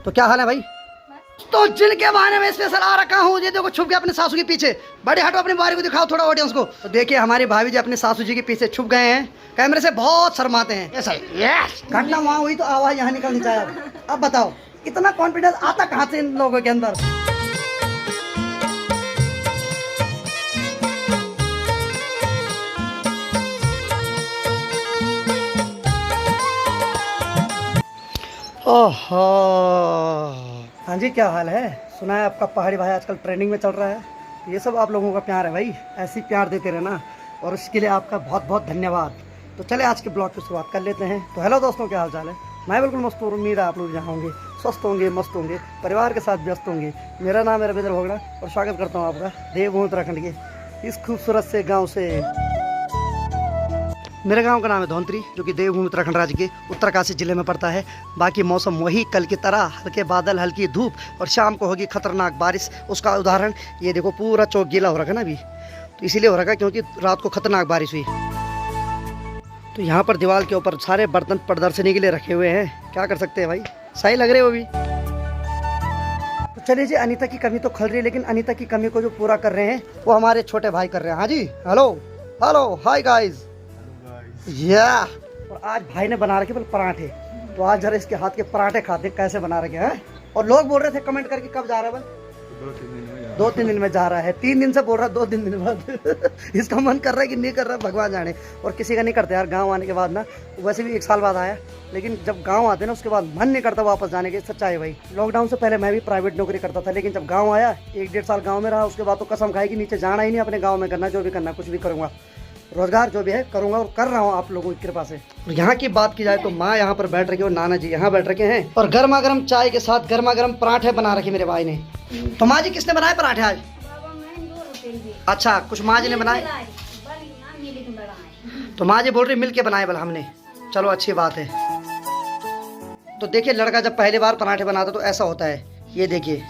तो क्या हाल है भाई? तो जिनके बहाने में स्पेशल आ रखा हूँ, ये देखो छुप गया अपने सासू के पीछे। बड़े हटो अपनी बारी को दिखाओ थोड़ा ऑडियंस को। तो देखिए हमारी भाभी जी अपने सासू जी के पीछे छुप गए हैं, कैमरे से बहुत शर्माते हैं। ऐसा घटना वहाँ हुई तो आवाज यहाँ निकलनी चाहिए। अब बताओ इतना कॉन्फिडेंस आता कहाँ से इन लोगों के अंदर? ओहो, हाँ जी क्या हाल है? सुना है आपका पहाड़ी भाई आजकल ट्रेंडिंग में चल रहा है। ये सब आप लोगों का प्यार है भाई, ऐसे ही प्यार देते रहना और उसके लिए आपका बहुत बहुत धन्यवाद। तो चले आज के ब्लॉग की शुरुआत कर लेते हैं। तो हेलो दोस्तों, क्या हाल चाल है? मैं बिल्कुल मस्त हूँ, उम्मीद है आप लोग जहाँ होंगे स्वस्थ होंगे, मस्त होंगे, परिवार के साथ व्यस्त होंगे। मेरा नाम है रविंद्र भोगड़ा और स्वागत करता हूँ आपका देवभूमि उत्तराखंड के इस खूबसूरत से गाँव से। मेरे गांव का नाम है धौंतरी, जो कि देवभूमि उत्तराखंड राज्य के उत्तरकाशी जिले में पड़ता है। बाकी मौसम वही कल की तरह, हल्के बादल, हल्की धूप और शाम को होगी खतरनाक बारिश। उसका उदाहरण ये देखो, पूरा चौक गीला हो रखा है ना अभी, तो इसीलिए हो रखा है क्योंकि रात को खतरनाक बारिश हुई। तो यहाँ पर दीवार के ऊपर सारे बर्तन प्रदर्शनी के लिए रखे हुए हैं। क्या कर सकते हैं भाई, सही लग रहे हो अभी। तो चलिए जी, अनीता की कमी तो खल रही है, लेकिन अनीता की कमी को जो पूरा कर रहे हैं वो हमारे छोटे भाई कर रहे हैं। हाँ जी, हेलो हेलो हाय गाइस। और आज भाई ने बना रखे पराठे, तो आज जरा इसके हाथ के पराठे खाते कैसे बना रखे हैं। और लोग बोल रहे थे कमेंट करके कब जा रहा है भाई? 2-3 दिन में जा रहा है। 3 दिन से बोल रहा है 2-3 दिन बाद। इसका मन कर रहा है कि नहीं कर रहा है, भगवान जाने। और किसी का नहीं करता यार, गांव आने के बाद ना, वैसे भी 1 साल बाद आया, लेकिन जब गांव आते ना उसके बाद मन नहीं करता वापस जाने के। सच्चाई भाई, लॉकडाउन से पहले मैं भी प्राइवेट नौकरी करता था, लेकिन जब गाँव आया 1-1.5 साल गाँव में रहा, उसके बाद तो कसम खाई कि नीचे जाना ही नहीं, अपने गाँव में करना जो भी करना, कुछ भी करूँगा, रोजगार जो भी है करूंगा और कर रहा हूँ आप लोगों की कृपा से। यहाँ की बात की जाए तो माँ यहाँ पर बैठ रखी है और नाना जी यहाँ बैठ रखे हैं, और गर्मा गर्म चाय के साथ गर्मा गर्म पराठे बना रखे मेरे भाई ने। तो माँ जी किसने बनाए पराठे आज? अच्छा, कुछ माँ जी ने बनाए, तो माँ जी बोल रही मिल के बनाए बोला हमने। चलो अच्छी बात है। तो देखिए लड़का जब पहली बार पराठे बनाता तो ऐसा होता है। ये देखिए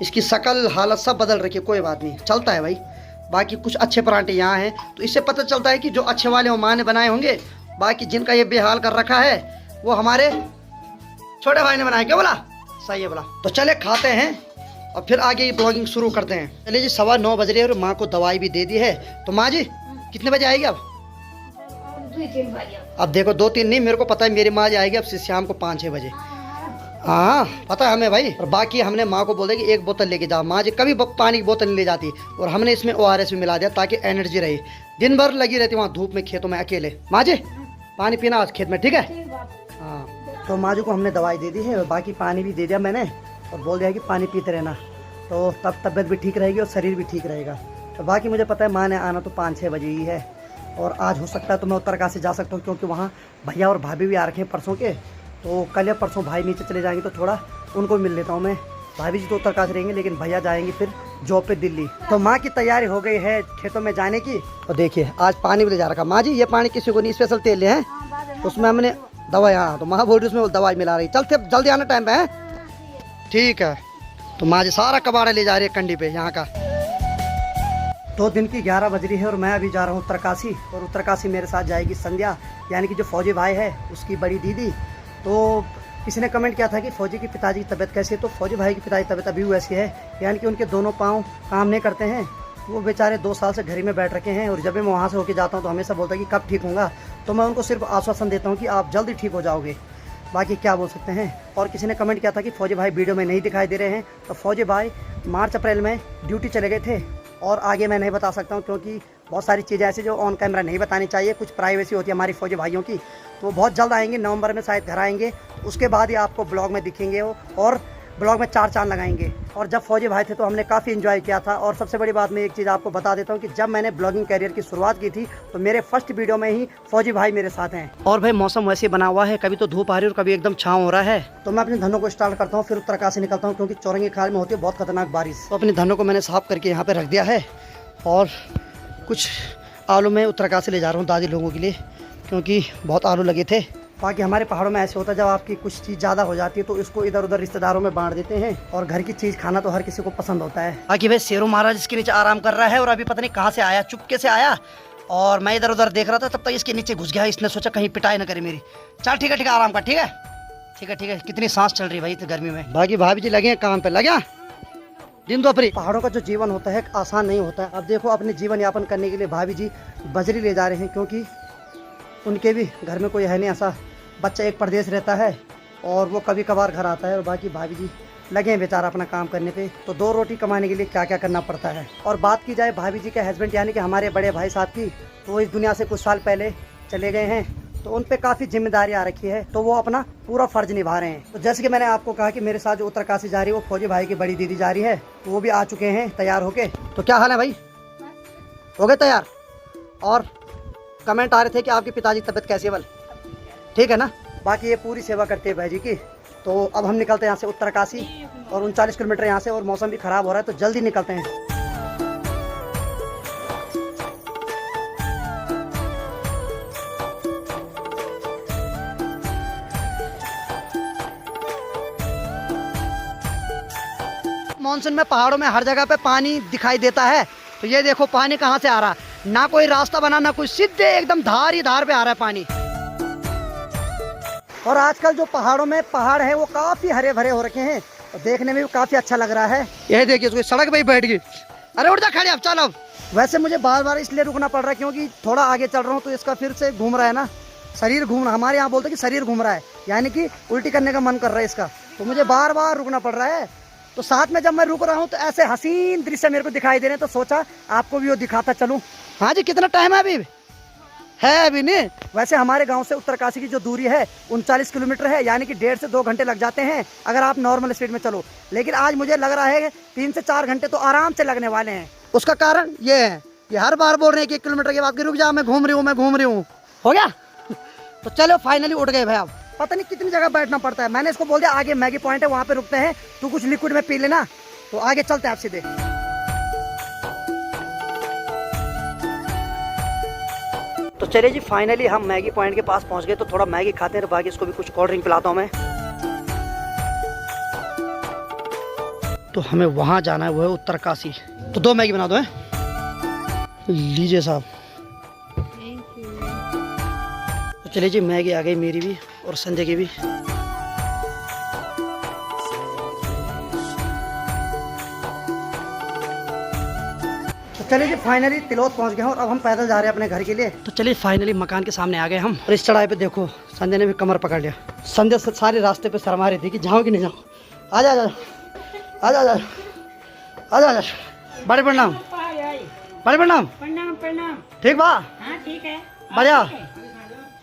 इसकी शकल हालत सब बदल रखी है, कोई बात नहीं, चलता है भाई। बाकी कुछ अच्छे पराठे यहाँ हैं, तो इससे पता चलता है कि जो अच्छे वाले वो माँ ने बनाए होंगे। बाकी जिनका ये बेहाल कर रखा है वो हमारे छोटे भाई ने बनाया। क्या बोला? सही है बोला। तो चले खाते हैं और फिर आगे ये ब्लॉगिंग शुरू करते हैं। चलिए जी, 9:15 बज रहे हैं और माँ को दवाई भी दे दी है। तो माँ जी कितने बजे आएगी अब? 2-3 बजे। अब देखो 2-3 नहीं, मेरे को पता है मेरी माँ जी आएगी अब से शाम को 5-6 बजे। हाँ पता है हमें भाई। और बाकी हमने माँ को बोल दिया कि 1 बोतल लेके जाओ। माँ जी कभी पानी की बोतल नहीं ले जाती, और हमने इसमें ORS भी मिला दिया ताकि एनर्जी रहे। दिन भर लगी रहती वहाँ धूप में, खेतों में अकेले। माँ जी पानी पीना आज खेत में, ठीक है? हाँ। तो माँ जी को हमने दवाई दे दी है और बाकी पानी भी दे दिया मैंने, और बोल दिया कि पानी पीते रहना, तो तब तबीयत भी ठीक रहेगी और शरीर भी ठीक रहेगा। तो बाकी मुझे पता है माँ ने आना तो 5-6 बजे ही है, और आज हो सकता है तो मैं उत्तरकाशी जा सकता हूँ, क्योंकि वहाँ भैया और भाभी भी आ रखे हैं परसों के। तो कल या परसों भाई नीचे चले जाएंगे तो थोड़ा उनको मिल लेता हूँ मैं। भाभी जी तो उत्तरकाशी रहेंगे, लेकिन भैया जाएंगे फिर जॉब पे दिल्ली। तो माँ की तैयारी हो गई है खेतों में जाने की। और देखिए आज पानी भी ले जा रखा। माँ जी ये पानी किसी को नहीं, स्पेशल तेल ले हैं, उसमें हमने दवाई, हाँ तो माँ बोल रही उसमें वो दवाई मिला रही। चलते जल्दी आना टाइम पे है, ठीक है? तो माँ जी सारा कबाड़ा ले जा रही है कंडी पे यहाँ का। 2 दिन की 11 बज रही है और मैं अभी जा रहा हूँ उत्तरकाशी, और उत्तरकाशी मेरे साथ जाएगी संध्या, यानी कि जो फौजी भाई है उसकी बड़ी दीदी। तो किसी ने कमेंट किया था कि फौजी की पिताजी की तबीयत कैसी है, तो फौजी भाई की पिताजी की तबीयत अभी वैसी है, यानी कि उनके दोनों पाँव काम नहीं करते हैं। वो बेचारे 2 साल से घर ही में बैठ रखे हैं, और जब मैं वहाँ से होके जाता हूँ तो हमेशा बोलता है कि कब ठीक होगा। तो मैं उनको सिर्फ आश्वासन देता हूँ कि आप जल्दी ठीक हो जाओगे, बाकी क्या बोल सकते हैं। और किसी ने कमेंट किया था कि फौजी भाई वीडियो में नहीं दिखाई दे रहे हैं, तो फौजी भाई मार्च-अप्रैल में ड्यूटी चले गए थे, और आगे मैं नहीं बता सकता हूँ क्योंकि बहुत सारी चीज़ें ऐसी जो ऑन कैमरा नहीं बतानी चाहिए, कुछ प्राइवेसी होती है हमारी फौजी भाइयों की। तो वो बहुत जल्द आएंगे, नवंबर में शायद घर आएंगे, उसके बाद ही आपको ब्लॉग में दिखेंगे वो, और ब्लॉग में 4 चांद लगाएंगे। और जब फौजी भाई थे तो हमने काफ़ी एंजॉय किया था। और सबसे बड़ी बात मैं एक चीज़ आपको बता देता हूँ कि जब मैंने ब्लॉगिंग कैरियर की शुरुआत की थी तो मेरे फर्स्ट वीडियो में ही फौजी भाई मेरे साथ हैं। और भाई मौसम वैसे बना हुआ है, कभी तो धूप आ रही है और कभी एकदम छाँव हो रहा है। तो मैं अपने धनों को स्टार्ट करता हूँ, फिर उत्तरकाशी निकलता हूँ, क्योंकि चौरंगी खाल में होती है बहुत खतरनाक बारिश। तो अपने धनों को मैंने साफ करके यहाँ पर रख दिया है, और कुछ आलू में उत्तरकाशी ले जा रहा हूँ दादी लोगों के लिए, क्योंकि बहुत आलू लगे थे। बाकी हमारे पहाड़ों में ऐसे होता है, जब आपकी कुछ चीज़ ज़्यादा हो जाती है तो इसको इधर उधर रिश्तेदारों में बांट देते हैं, और घर की चीज़ खाना तो हर किसी को पसंद होता है। बाकी भाई शेरू महाराज इसके नीचे आराम कर रहा है, और अभी पता नहीं कहाँ से आया, चुपके से आया, और मैं इधर उधर देख रहा था, तब तक इसके नीचे घुस गया। इसने सोचा कहीं पिटाई ना करे मेरी। चल ठीक है आराम कर, ठीक है? ठीक है। कितनी सांस चल रही है भाई इतनी गर्मी में। बाकी भाभी जी लगे हैं काम पे, लगे दिन दोपहरी। पहाड़ों का जो जीवन होता है आसान नहीं होता है। अब देखो अपने जीवन यापन करने के लिए भाभी जी बजरी ले जा रहे हैं, क्योंकि उनके भी घर में कोई है नहीं ऐसा। बच्चा एक परदेश रहता है और वो कभी कभार घर आता है, और बाकी भाभी जी लगे हैं बेचारा अपना काम करने पे। तो 2 रोटी कमाने के लिए क्या क्या करना पड़ता है। और बात की जाए भाभी जी के हस्बैंड यानी कि हमारे बड़े भाई साहब की, तो वो इस दुनिया से कुछ साल पहले चले गए हैं, तो उन पे काफ़ी जिम्मेदारी आ रखी है, तो वो अपना पूरा फर्ज निभा रहे हैं। तो जैसे कि मैंने आपको कहा कि मेरे साथ जो उत्तरकाशी जा रही है वो फौजी भाई की बड़ी दीदी जा रही है, तो वो भी आ चुके हैं तैयार होके। तो क्या हाल है भाई, हो गए तैयार? और कमेंट आ रहे थे कि आपके पिताजी की तबीयत कैसी है? बल ठीक है ना। बाकी ये पूरी सेवा करते हैं भाई जी की। तो अब हम निकलते हैं यहाँ से उत्तरकाशी, और 39 किलोमीटर यहाँ से, और मौसम भी ख़राब हो रहा है तो जल्दी निकलते हैं। मानसून में पहाड़ों में हर जगह पे पानी दिखाई देता है। तो ये देखो पानी कहाँ से आ रहा है, ना कोई रास्ता बना ना कुछ, सीधे एकदम धार ही धार पे आ रहा है पानी। और आजकल जो पहाड़ों में पहाड़ है वो काफी हरे भरे हो रखे हैं, और देखने में भी काफी अच्छा लग रहा है। ये देखिए उसको सड़क पे ही बैठ गई। अरे उठ जा खड़े, अब चलो। वैसे मुझे बार बार इसलिए रुकना पड़ रहा है क्योंकि थोड़ा आगे चल रहा हूँ तो इसका फिर से घूम रहा है ना, शरीर घूम रहा है। हमारे यहाँ बोलते हैं कि शरीर घूम रहा है, यानी कि उल्टी करने का मन कर रहा है इसका, तो मुझे बार बार रुकना पड़ रहा है। तो साथ में जब मैं रुक रहा हूँ तो ऐसे हसीन दृश्य मेरे को दिखाई दे रहे हैं, तो सोचा आपको भी वो दिखाता चलूँ। हाँ जी, कितना टाइम है अभी? है अभी नहीं। वैसे हमारे गांव से उत्तरकाशी की जो दूरी है 39 किलोमीटर है, यानी कि 1.5 से 2 घंटे लग जाते हैं अगर आप नॉर्मल स्पीड में चलो। लेकिन आज मुझे लग रहा है 3 से 4 घंटे तो आराम से लगने वाले हैं। उसका कारण ये है, ये हर बार बोल रहे हैं कि 1 किलोमीटर के बाद रुक जा, मैं घूम रही हूँ। हो गया? तो चलो फाइनली उठ गए भाई। अब पता नहीं कितनी जगह बैठना पड़ता है। मैंने इसको बोल दिया आगे मैगी पॉइंट है, वहाँ पे रुकते हैं, तू कुछ लिक्विड में पी लेना, तो आगे चलते हैं आप सीधे। तो चलिए जी फाइनली हम मैगी पॉइंट के पास पहुंच गए। तो थोड़ा मैगी खाते हैं, बाकी इसको भी कुछ कोल्ड ड्रिंक पिलाता हूँ मैं। तो हमें वहाँ जाना है, वो है उत्तरकाशी। तो 2 मैगी बना दो है। लीजिए साहब। तो चलिए जी मैगी आ गई मेरी भी और संजय की भी। तो चलिए जी फाइनली तिलोत पहुंच गए हैं, और अब हम पैदल जा रहे हैं अपने घर के लिए। तो चलिए फाइनली मकान के सामने आ गए हम, और इस चढ़ाई पे देखो संजय ने भी कमर पकड़ लिया। संजय सारे रास्ते पे शर्मा रही थी कि जाओ कि नहीं जाओ। आजा आजा आजा आजा आजा आजा। बड़े प्रणाम, बड़े प्रणाम। प्रणाम। ठीक बा? हाँ ठीक है, बढ़िया,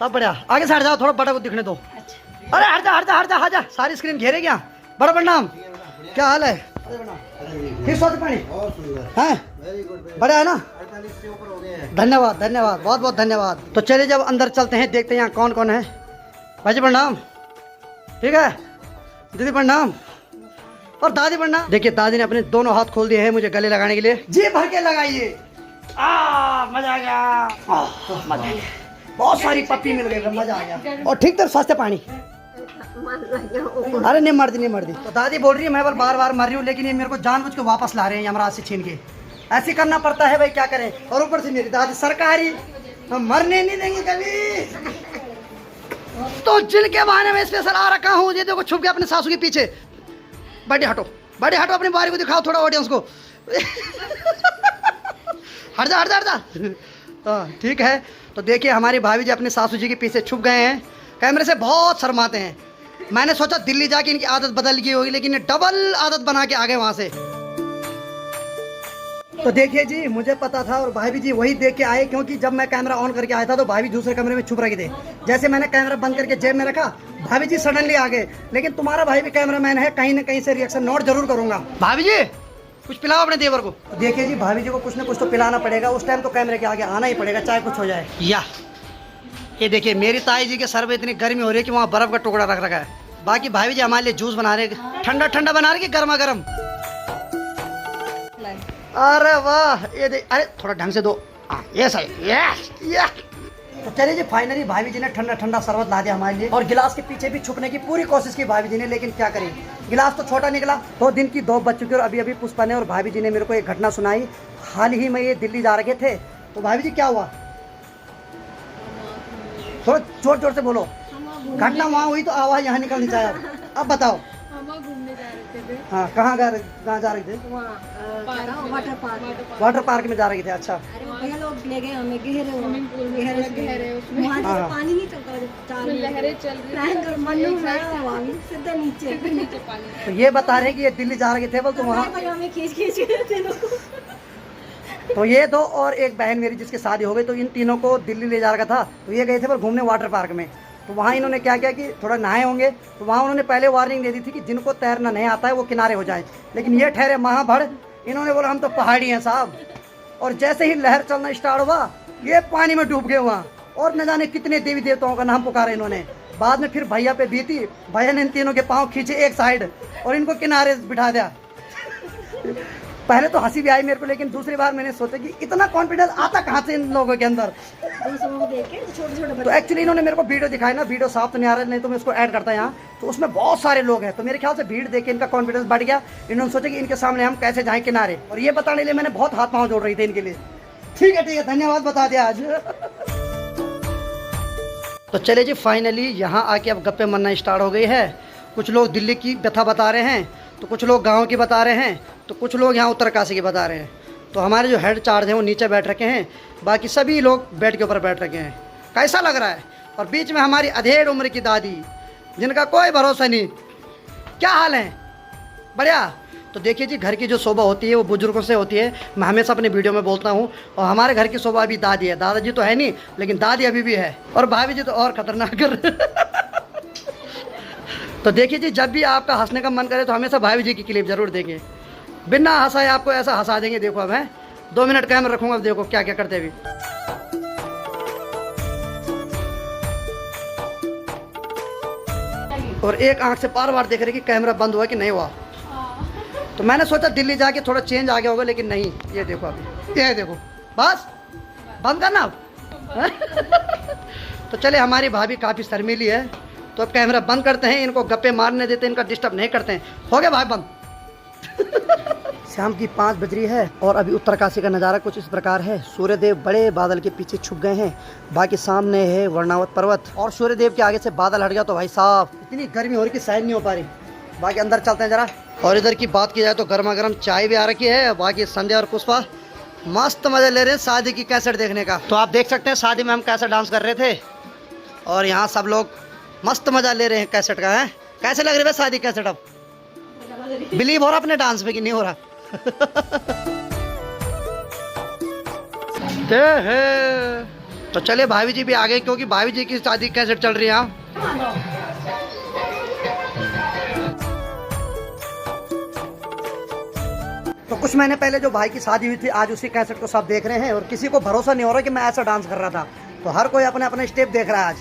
सब बढ़िया। आगे से हट जाओ, थोड़ा बड़ा को दिखने दो। अच्छा। अरे हट जा, सारी स्क्रीन घेरे क्या? बड़ा प्रणाम, क्या हाल है? ठीक स्वाद पानी है, बढ़िया है ना? धन्यवाद धन्यवाद, बहुत बहुत धन्यवाद। तो चलिए जब अंदर चलते हैं, देखते हैं यहाँ कौन कौन है। भाई जी प्रणाम। ठीक है दीदी प्रणाम, और दादी प्रणाम। देखिए दादी ने अपने दोनों हाथ खोल दिए हैं मुझे गले लगाने के लिए। जी भर के लगाइए। मजा आ गया, मजा आ गया। बहुत सारी पप्पी मिल गई, मजा आ गया। और ठीक तरह स्वास्थ्य पानी। अरे नहीं मर्दी। तो दादी बोल रही है मैं बार बार मर रही हूँ, लेकिन ये मेरे को जानबूझ के वापस ला रहे हैं यमराज से छीन के। ऐसे करना पड़ता है भाई, क्या करें। और ऊपर से मेरी दादी सरकारी, हम मरने नहीं देंगे कभी। तो जिनके बहाने में स्पेशल आ रखा हूँ, ये देखो छुप गया अपने सासू के पीछे। बड़े हटो अपनी बारी को दिखाओ थोड़ा ऑडियंस को। हट जा। ठीक है। तो देखिए हमारी भाभी जी अपने सासू जी के पीछे छुप गए हैं, कैमरे से बहुत शर्माते हैं। मैंने सोचा दिल्ली जाके इनकी आदत बदल गई होगी, लेकिन ये डबल आदत बना के आ गए वहाँ से। तो देखिए जी मुझे पता था, और भाभी जी वही देख के आए, क्योंकि जब मैं कैमरा ऑन करके आया था तो भाभी दूसरे कमरे में छुप रखे थे। जैसे मैंने कैमरा बंद करके जेब में रखा, भाभी जी सडनली आ गए। लेकिन तुम्हारा भाई भी कैमरामैन है, कहीं ना कहीं से रिएक्शन नोट जरूर करूंगा। भाभी जी कुछ पिलाओ अपने देवर को। देखिए जी भाभी जी को कुछ ना कुछ तो पिलाना पड़ेगा, उस टाइम तो कैमरे के आगे आना ही पड़ेगा, चाहे कुछ हो जाए। या ये देखिए मेरी ताई जी के सर में इतनी गर्मी हो रही है कि वहाँ बर्फ का टुकड़ा रख रखा है। बाकी भाभी जी हमारे लिए जूस बना रहे, ठंडा बना रहे कि गर्मा गर्म। अरे वाह, ये देख, अरे थोड़ा ढंग से दो। ये सही, ये। तो चलिए जी फाइनली भाभी जी ने ठंडा शरबत ला दिया हमारे लिए, और गिलास के पीछे भी छुपने की पूरी कोशिश की भाभी जी ने, लेकिन क्या करें गिलास तो छोटा निकला। 2 दिन की 2 बज चुकी, और अभी पुष्पा ने और भाभी जी ने मेरे को एक घटना सुनाई। हाल ही में ये दिल्ली जा रहे थे। तो भाभी जी क्या हुआ? थोड़ा जोर से बोलो। घटना वहाँ हुई तो आवाज यहाँ निकलनी चाहिए। अब बताओ। हम वहाँ घूमने जा रहे थे। हाँ, कहाँ जा रहे थे? Water park. वाटर पार्क में जा रहे थे। अच्छा, अरे भैया लोग ले गए हमें गहरे स्विमिंग पूल में, गहरे उसमें वहाँ हाँ। पानी नहीं चलता, लहरें चल रही सीधे नीचे पानी। तो ये बता रहे कि ये दिल्ली जा रहे थे बोल, तो वहाँ हमें खींच गए थे लोग। तो ये दो और एक बहन मेरी जिसकी शादी हो गई, तो इन तीनों को दिल्ली ले जा रखा था। तो ये गए थे पर घूमने वाटर पार्क में। तो वहाँ इन्होंने क्या किया कि थोड़ा नहाए होंगे, तो वहाँ उन्होंने पहले वार्निंग दे दी थी कि जिनको तैरना नहीं आता है वो किनारे हो जाए। लेकिन ये ठहरे महाभड़, इन्होंने बोला हम तो पहाड़ी हैं साहब। और जैसे ही लहर चलना स्टार्ट हुआ, ये पानी में डूब गए वहाँ। और न जाने कितने देवी देवताओं का नाम पुकारा इन्होंने। बाद में फिर भैया पे बीती, भैया ने इन तीनों के पाँव खींचे एक साइड और इनको किनारे बिठा दिया। पहले तो हंसी भी आई मेरे को, लेकिन दूसरी बार मैंने सोचा कि इतना कॉन्फिडेंस आता कहाँ से इन लोगों के अंदर। दूसरों को देख के छोटे तो एक्चुअली इन्होंने मेरे को वीडियो दिखाई ना, वीडियो साफ तो नहीं आ रहा है, नहीं तो मैं उसको ऐड करता यहाँ। तो उसमें बहुत सारे लोग हैं, तो मेरे ख्याल से भीड़ देख के इनका कॉन्फिडेंस बढ़ गया। इन्होंने सोचा कि इनके सामने हम कैसे जाएं किनारे, और ये बताने के लिए मैंने बहुत हाथ पाँव जोड़ रही थी इनके लिए। ठीक है, धन्यवाद बता दिया आज। तो चले जी, फाइनली यहाँ आके अब गप्पे मारना स्टार्ट हो गई है। कुछ लोग दिल्ली की व्यथा बता रहे हैं, तो कुछ लोग गांव की बता रहे हैं, तो कुछ लोग यहाँ उत्तरकाशी की बता रहे हैं। तो हमारे जो हेड चार्ज हैं वो नीचे बैठ रखे हैं, बाकी सभी लोग बेड के ऊपर बैठ रखे हैं। कैसा लग रहा है? और बीच में हमारी अधेड़ उम्र की दादी, जिनका कोई भरोसा नहीं। क्या हाल है? बढ़िया। तो देखिए जी, घर की जो शोभा होती है वो बुजुर्गों से होती है। मैं हमेशा अपने वीडियो में बोलता हूँ। और हमारे घर की शोभा अभी दादी है, दादाजी तो है नहीं, लेकिन दादी अभी भी है। और भाभी जी तो और खतरनाक तो देखिए जी, जब भी आपका हंसने का मन करे तो हमेशा भाभी जी की क्लिप जरूर देंगे। बिना हंसाए आपको ऐसा हंसा देंगे। देखो अब है 2 मिनट कैमरा रखूंगा, अब देखो क्या क्या करते अभी। और एक आंख से बार बार देख रहे कि कैमरा बंद हुआ कि नहीं हुआ। तो मैंने सोचा दिल्ली जाके थोड़ा चेंज आ गया होगा, लेकिन नहीं। ये देखो अभी, ये देखो, बस बंद करना अब। तो चले, हमारी भाभी काफ़ी शर्मीली है, तो अब कैमरा बंद करते हैं, इनको गप्पे मारने देते हैं, इनका डिस्टर्ब नहीं करते हैं। हो गया भाई बंद। शाम की 5 बज रही है और अभी उत्तरकाशी का नज़ारा कुछ इस प्रकार है। सूर्यदेव बड़े बादल के पीछे छुप गए हैं, बाकी सामने है वर्णावत पर्वत, और सूर्यदेव के आगे से बादल हट गया तो भाई साहब इतनी गर्मी हो रही कि सहन नहीं हो पा रही। बाकी अंदर चलते हैं जरा। और इधर की बात की जाए तो गर्मा गर्म चाय भी आ रखी है। बाकी संध्या और पुष्पा मस्त मजा ले रहे हैं शादी की कैसेट देखने का। तो आप देख सकते हैं शादी में हम कैसे डांस कर रहे थे, और यहाँ सब लोग मस्त मजा ले रहे हैं कैसेट का। है कैसे लग रही है शादी कैसेट? अब बिलीव हो रहा अपने डांस में कि नहीं हो रहा? तो चले, भाभी जी भी आ गए, क्योंकि भाभी जी की शादी कैसेट चल रही है यहाँ। तो कुछ महीने पहले जो भाई की शादी हुई थी, आज उसी कैसेट को सब देख रहे हैं, और किसी को भरोसा नहीं हो रहा कि मैं ऐसा डांस कर रहा था। तो हर कोई अपने अपने स्टेप देख रहा है आज।